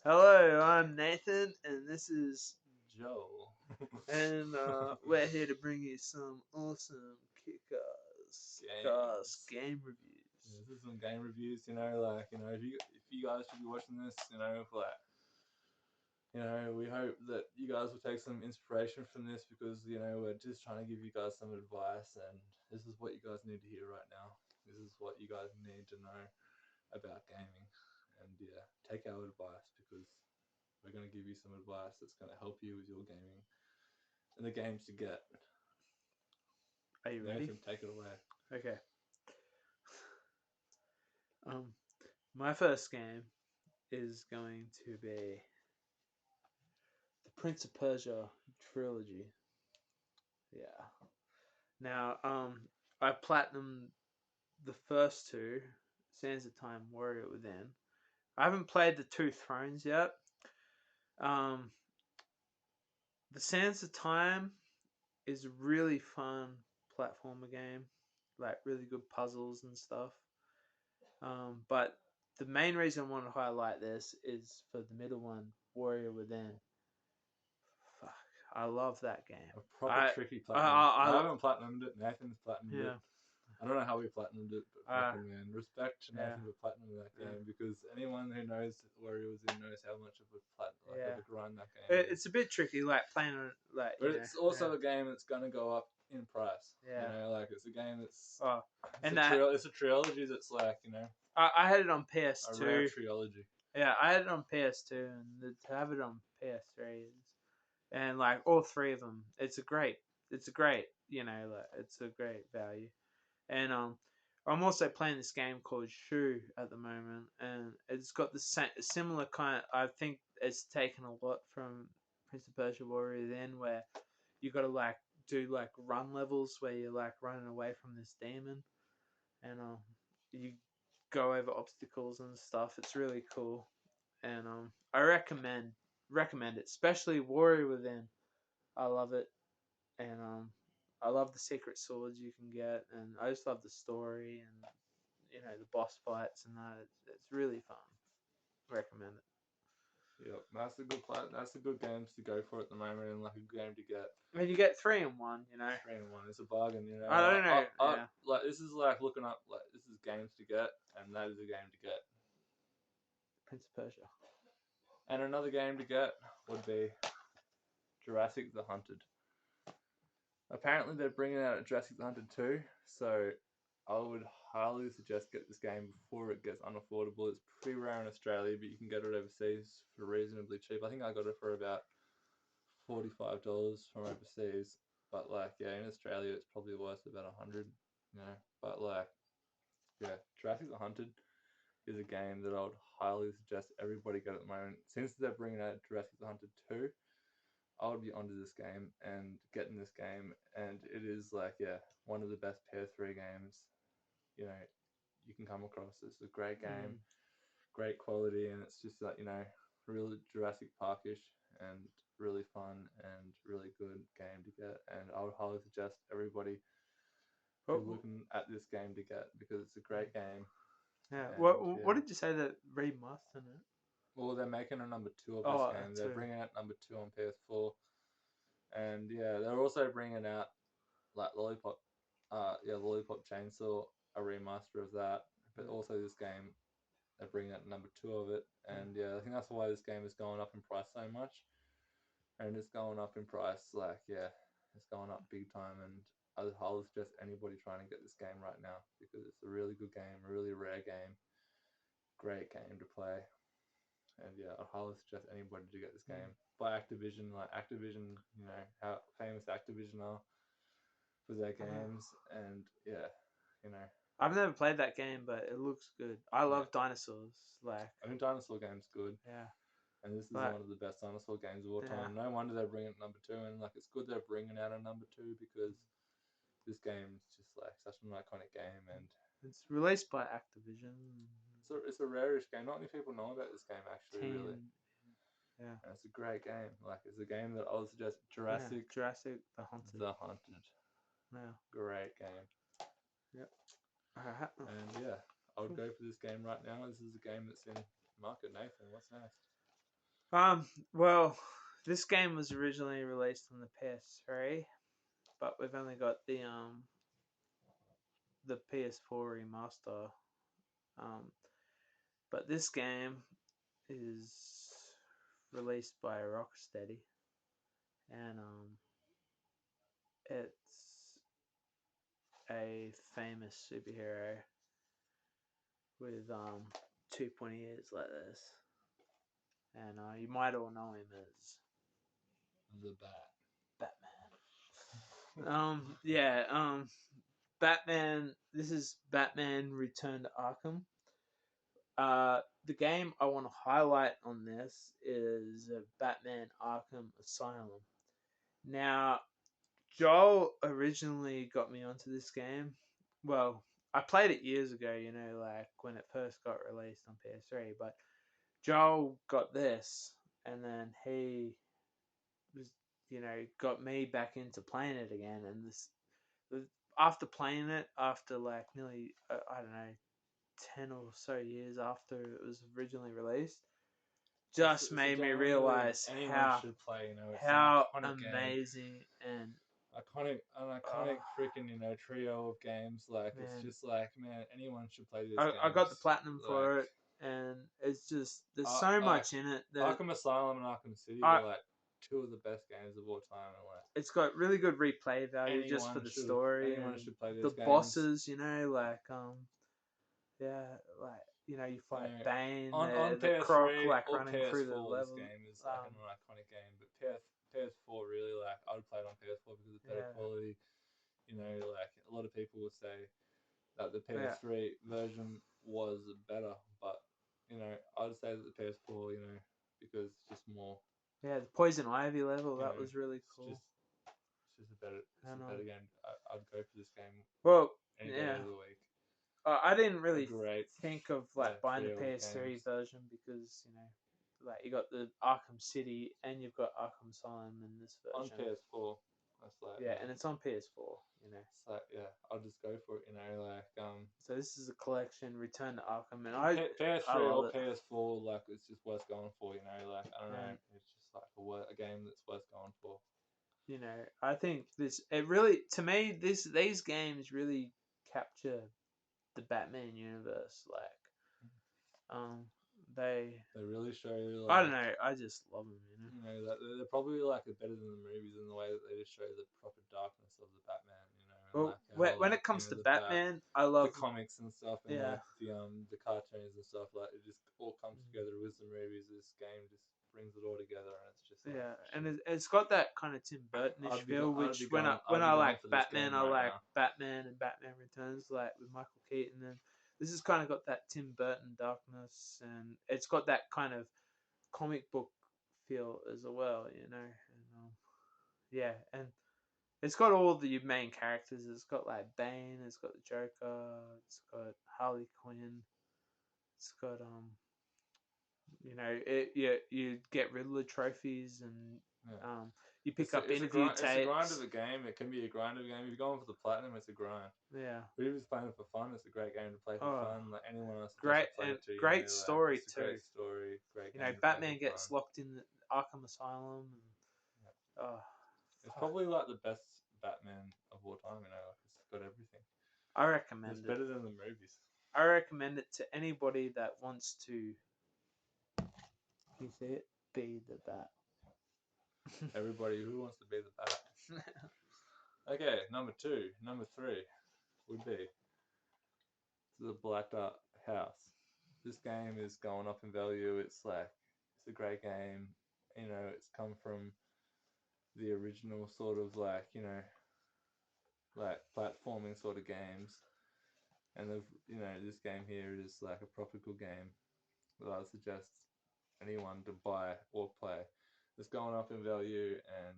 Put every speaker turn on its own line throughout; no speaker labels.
Hello, I'm Nathan, and this is
Joe.
and we're here to bring you some awesome kick-ass game reviews.
Yeah, this is some game reviews, if you guys should be watching this, we hope that you guys will take some inspiration from this because, we're just trying to give you guys some advice, and this is what you guys need to hear right now. This is what you guys need to know about gaming. And yeah, take our advice because we're going to give you some advice that's going to help you with your gaming and the games to get.
Are you ready?
Nathan, take it away.
Okay. My first game is going to be the Prince of Persia trilogy. Yeah. Now, I platinumed the first two, Sands of Time, Warrior Within. I haven't played the Two Thrones yet. The Sands of Time is a really fun platformer game, like really good puzzles and stuff. But the main reason I want to highlight this is for the middle one, Warrior Within. Fuck, I love that game.
A proper tricky platinum. I haven't platinumed it. Nathan's platinumed it. I don't know how we platinumed it, but fucking man, respect to Nathan for platinuming that game because anyone who knows Warrior Within knows how much of a of a grind that game.
It's a bit tricky, like playing on
but it's also a game that's gonna go up in price. Yeah, it's a game that's it's a trilogy that's
I had it on PS2.
A rare trilogy.
Yeah, I had it on PS2, and to have it on PS3 and all three of them, it's a great it's a great value. And I'm also playing this game called Shu at the moment, and it's got the similar kind. I think it's taken a lot from Prince of Persia Warrior Within, where you got to do run levels where you're running away from this demon, and you go over obstacles and stuff. It's really cool, and I recommend it, especially Warrior Within. I love it, and I love the secret swords you can get, and I just love the story and the boss fights and that. It's really fun. Recommend it.
Yep, that's a good game to go for at the moment, and a good game to get.
I mean, you get 3 in 1.
3 in 1. It's a bargain.
I don't know.
This is looking up. This is games to get, and that is a game to get.
Prince of Persia.
And another game to get would be Jurassic the Hunted. Apparently, they're bringing out Jurassic the Hunted 2, so I would highly suggest get this game before it gets unaffordable. It's pretty rare in Australia, but you can get it overseas for reasonably cheap. I think I got it for about $45 from overseas. But in Australia, it's probably worth about $100. But Jurassic the Hunted is a game that I would highly suggest everybody get at the moment. Since they're bringing out Jurassic the Hunted 2, I would be onto this game and getting this game, and it is one of the best PS3 games you can come across. It's a great game, great quality, and it's just really Jurassic Parkish and really fun and really good game to get. And I would highly suggest everybody who's looking at this game to get because it's a great game.
Yeah. What did you say that remastered it?
Well, they're making a number 2 of this game. They're bringing out number 2 on PS4, and they're also bringing out Lollipop Chainsaw, a remaster of that. But also this game, they're bringing out number 2 of it, and I think that's why this game is going up in price so much. And it's going up in price, it's going up big time. And I would highly suggest anybody trying to get this game right now because it's a really good game, a really rare game, great game to play. And I highly suggest anybody to get this game by Activision. Activision, how famous Activision are for their games, and
I've never played that game, but it looks good. I love dinosaurs.
I think dinosaur game's good.
Yeah.
And this is one of the best dinosaur games of all time. No wonder they're bringing number 2, and it's good they're bringing out a number 2 because this game is just such an iconic game, and
it's released by Activision.
It's a rarish game. Not many people know about this game actually, really.
Yeah.
And it's a great game. It's a game that I would suggest. Jurassic
the Hunted.
The Hunted.
Yeah.
great game.
Yep. Alright.
And yeah, I would go for this game right now. This is a game that's in market. Nathan, what's next?
Well, this game was originally released on the PS3, but we've only got the PS4 remaster. Um, but this game is released by Rocksteady, and it's a famous superhero with two pointy ears like this, and you might all know him as
The Bat.
Batman. Yeah. Batman. This is Batman: Return to Arkham. The game I want to highlight on this is Batman Arkham Asylum. Now, Joel originally got me onto this game. Well, I played it years ago, like when it first got released on PS3, but Joel got this, and then he was, got me back into playing it again. And after playing it, after like nearly, I don't know, 10 or so years after it was originally released, just
It's a
made me
game really
realize
anyone
how
should play. It's
how
an iconic game.
amazing and
An iconic freaking trio of games. Like
man,
it's just like man, anyone should play this
I
game.
got the platinum
Like
for it, and it's just there's so
like
much in it that
Arkham Asylum and Arkham City
I
were like two of the best games of all time, and like
it's got really good replay value just for the story
anyone
and
should play
the
these games.
bosses. Like yeah, like you fight Bane,
On
the Croc
PS3
like
or
running through the
PS4, this
level.
game is like an iconic game. But PS4 really like I would play it on PS4 because it's better
Yeah,
quality. Like a lot of people would say that the
yeah,
PS3 version was better, but I'd say that the PS4, because it's just more,
yeah. The Poison Ivy level
you
that
know,
was really
it's
cool.
just a better,
And
game. I'd go for this game
well,
any day
yeah.
of the week.
I didn't
A
really
great,
think of like buying the
trio of
PS3
games.
version because like you got the Arkham City and you've got Arkham Asylum in this
On
version.
PS4, that's like
Yeah, and it's on PS4.
it's like I'll just go for it.
So this is a collection, Return to Arkham, and I
PS3
love
or
it.
PS4, like it's just worth going for. Like I don't know,
And
it's just like a game that's worth going for.
I think it really to me these games really capture the Batman universe. Like they
They really show you
I don't
like
know. I just love them.
that they're probably like better than the movies in the way that they just show the proper darkness of the Batman. And
Well,
like how
when
like
it comes to
the
Batman, I
the
love
comics and stuff and
yeah.
like the cartoons and stuff like it just all comes
Mm.
together with the movies. This game just brings it all together and it's just like
Yeah, and
shit.
it's got that kind of Tim Burtonish feel, which when
I'd
I
be going
like
for this
Batman,
game
I
right
like
now.
Batman and Batman Returns, like with Michael Keaton, and this has kind of got that Tim Burton darkness, and it's got that kind of comic book feel as well, and yeah, and it's got all the main characters. It's got like Bane, it's got the Joker, it's got Harley Quinn, it's got you get Riddler trophies and
Yeah.
you pick up interview
It's a grind
tapes.
of a game. It can be a grind of a game. If you're going for the platinum, it's a grind.
Yeah.
But if you're just playing it for fun, it's a great game to play for
Oh,
fun. Like anyone else suggest
great
to play
and
it to,
great
like
story
it's a
too.
great story, great game to play
Batman
for fun.
gets locked in the Arkham Asylum, and
Yeah.
oh,
It's
fuck.
probably like the best Batman of all time. Like it's got everything.
I
It's
recommend it.
better than the movies.
I recommend it to anybody that wants to. Can you see it? Be the Bat.
Everybody who wants to be the Bat. Okay, number three would be the Black Dart House. This game is going up in value. It's a great game. It's come from the original sort of like platforming sort of games, and this game here is like a proper good game that I suggest anyone to buy or play. It's going up in value, and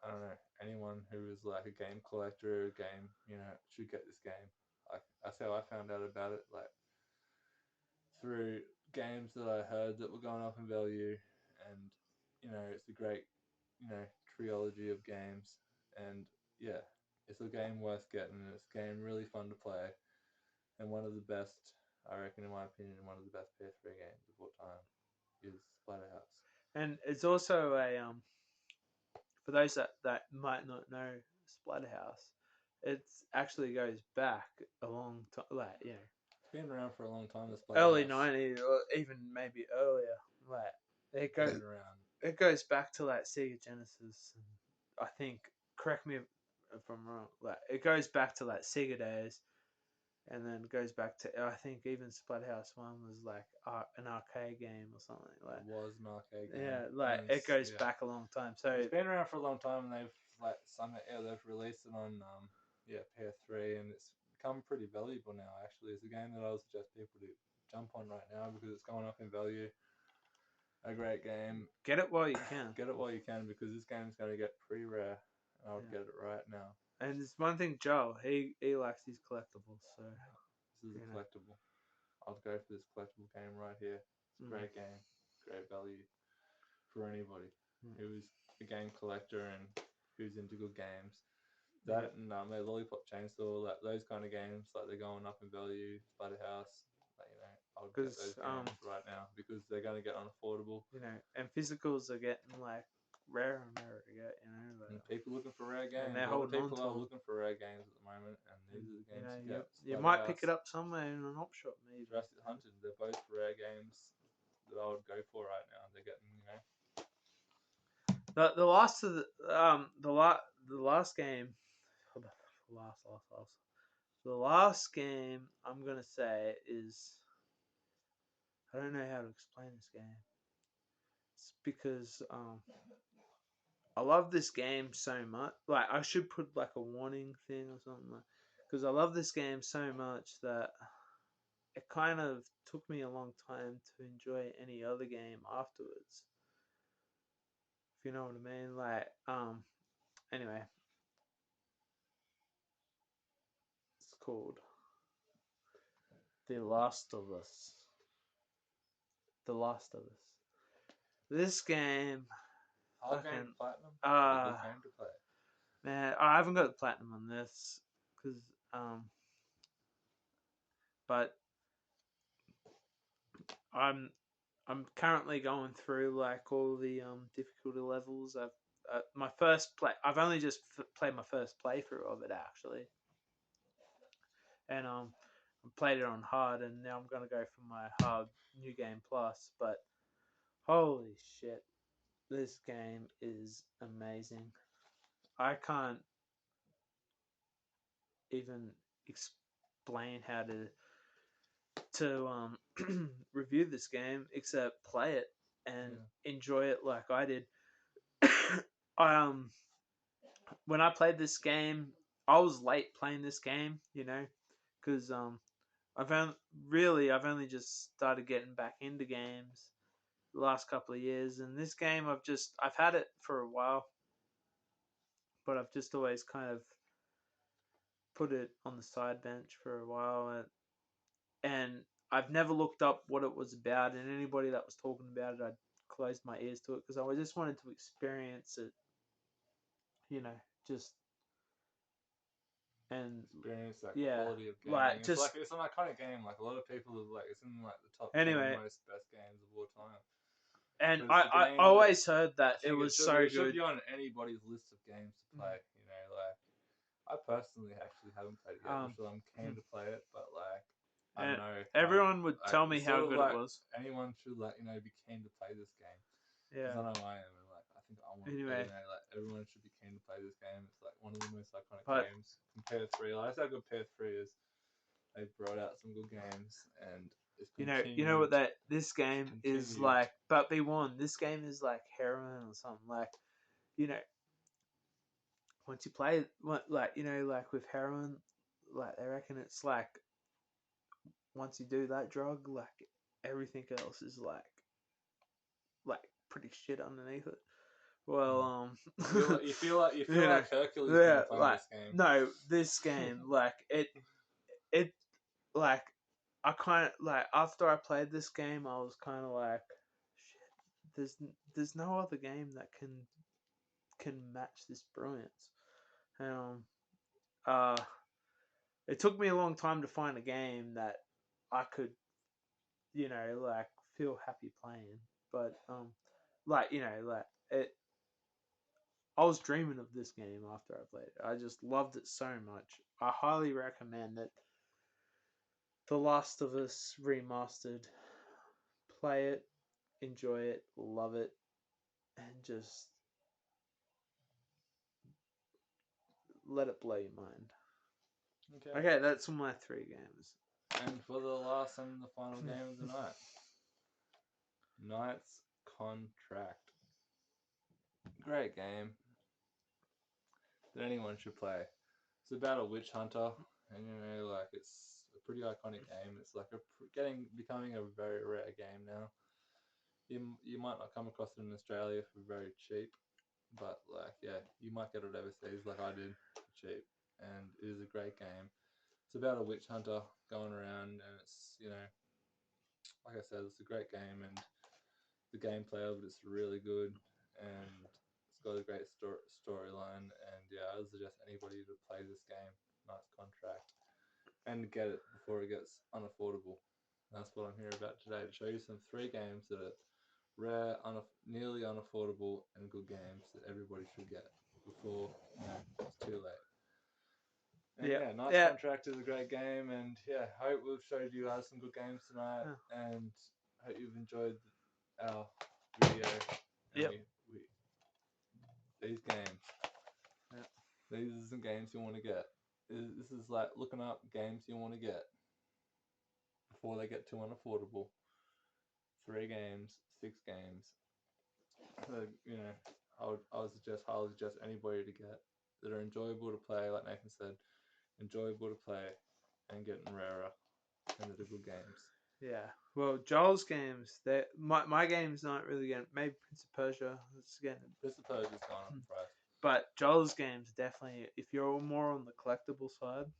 I don't know anyone who is like a game collector, should get this game. Like that's how I found out about it. Like through games that I heard that were going up in value, and it's a great trilogy of games, and yeah, It's a game worth getting. It's a game really fun to play, and one of the best, I reckon, in my opinion, one of the best PS3 games of all time is Splatterhouse.
And it's also a for those that might not know Splatterhouse, it actually goes back a long time, like
It's been around for a long time. The
early
Splatterhouse.
'90s or even maybe earlier. Like it
Been
goes
around.
it goes back to like Sega Genesis. And I think, correct me if I'm wrong. Like it goes back to like Sega days, and then goes back to I think even Splatterhouse One was like an arcade game or something like.
It was an arcade game.
Yeah, like it goes back a long time. So
it's been around for a long time, and they've they've released it on PS3, and it's become pretty valuable now. Actually, it's a game that I would suggest people to jump on right now because it's going up in value. A great game.
get it while you can.
Get it while you can because this game's going to get pretty rare. And I would
Yeah.
get it right now.
And it's one thing, Joel. He likes these collectibles. So
This is a collectible. I'll go for this collectible game right here. It's a great game, great value for anybody who's a game collector and who's into good games. That and their Lollipop Chainsaw, like those kind of games, like they're going up in value. Splatterhouse, like, I would get those games right now because they're going to get unaffordable.
And physicals are getting like rarer and rarer to get.
And people looking for rare games.
And
A lot of people are looking for rare games at the moment, and these are the games to get.
You might pick it up somewhere in an op shop, maybe.
Jurassic Hunted, they're both rare games that I would go for right now. They're getting,
The last of the last game, the last game I'm gonna say is, I don't know how to explain this game. It's because I love this game so much. Like I should put like a warning thing or something, because I love this game so much that it kind of took me a long time to enjoy any other game afterwards. If you know what I mean. Like anyway, it's called The Last of Us. The Last of Us. This game,
hard game to platinum. Good game to play.
Man, I haven't got the platinum on this because but I'm currently going through like all the difficulty levels. I've only just played my first playthrough of it actually, and I played it on hard, and now I'm gonna go for my hard new game plus. But holy shit, this game is amazing. I can't even explain how to review this game except play it and enjoy it like I did. I when I played this game, I was late playing this game, because I've only just started getting back into games the last couple of years, and this game I've had it for a while, but I've just always kind of put it on the side bench for a while, and I've never looked up what it was about, and anybody that was talking about it, I'd closed my ears to it because I just wanted to experience it, just and
experience that quality of gaming.
like
it's an iconic game. Like a lot of people are like, it's in like the top 10 most best games of all time.
And I always heard that it was so good.
It should be on anybody's list of games to play. Like I personally actually haven't played it yet, which I'm keen to play it, but like I know
everyone would tell me how good it was.
Anyone should be keen to play this game.
Yeah,
because I know I am, and like I think I want to. Like everyone should be keen to play this game. It's like one of the most iconic games. Compare 3, like, that's how good PS3 is. They brought out some good games, and it's
you know what this game is like. But be warned, this game is like heroin or something. Like, once you play, like with heroin, like they reckon it's like once you do that drug, like everything else is like pretty shit underneath it. Well,
you feel like Hercules when you're playing this game.
No, this game, like it, like I kind of like after I played this game, I was kind of like, shit. There's no other game that can match this brilliance. uh, it took me a long time to find a game that I could, like feel happy playing. But like it. I was dreaming of this game after I played it. I just loved it so much. I highly recommend it. The Last of Us remastered. Play it, enjoy it, love it, and just let it blow your mind. Okay, that's my 3 games.
And for the last and the final game of the night, Knight's Contract. Great game that anyone should play. It's about a witch hunter, and like it's a pretty iconic game. It's like becoming a very rare game now. You might not come across it in Australia for very cheap, but like you might get it overseas like I did for cheap, and it is a great game. It's about a witch hunter going around, and it's like I said, it's a great game, and the gameplay of it is really good, and it's got a great storyline. And I would suggest anybody to play this game, Knight's Contract, and get it before it gets unaffordable. That's what I'm here about today, to show you some 3 games that are rare, nearly unaffordable, and good games that everybody should get before it's too late. And Knight's Contract is a great game, and hope we've showed you some good games tonight, and hope you've enjoyed our video.
Yep.
These games.
Yep.
These are some games you want to get. This is like looking up games you want to get before they get too unaffordable. 3 games, 6 games. So, I would highly suggest anybody to get that are enjoyable to play, like Nathan said, enjoyable to play and getting rarer, and that are good games.
Yeah. Well, Joel's games, my game's not really getting. Maybe Prince of Persia.
Prince of Persia's gone up in price.
But Joel's games definitely, if you're more on the collectible side,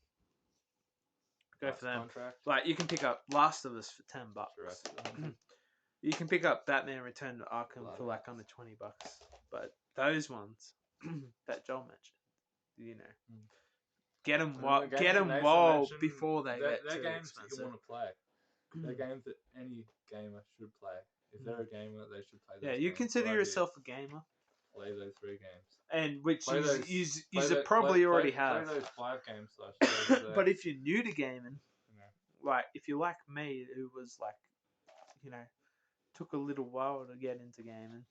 go for them.
Contract.
Like you can pick up Last of Us for $10. You can pick up Batman Return to Arkham for like under $20. But those ones that Joel mentioned, get them while before they get too
games
expensive.
That you want to play. They're games that any gamer should play. If they're a gamer, they should play those games.
You consider yourself a gamer.
Play those 3 games.
And which you probably already have.
Play those 5 games.
But if you're new to gaming, like if you're like me, who was like, took a little while to get into gaming.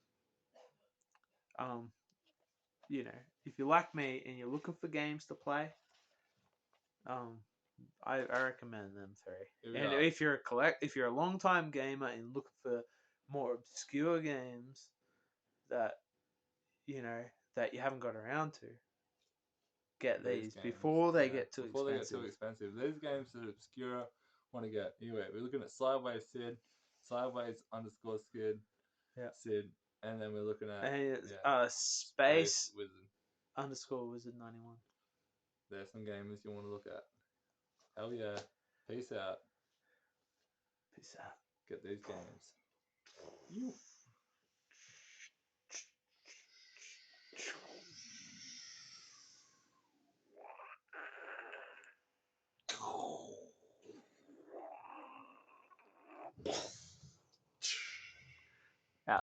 If you're like me and you're looking for games to play, I recommend them 3. And if you're a long time gamer and looking for more obscure games that that you haven't got around to, get these before they get too expensive.
These games that are obscure, want to get. Anyway, we're looking at Sideways Sid, Sideways _ Skid, Sid, and then we're looking at
Space Wizard _ 91.
There's some games you want to look at. Hell yeah. Peace out.
Peace out.
Get these games.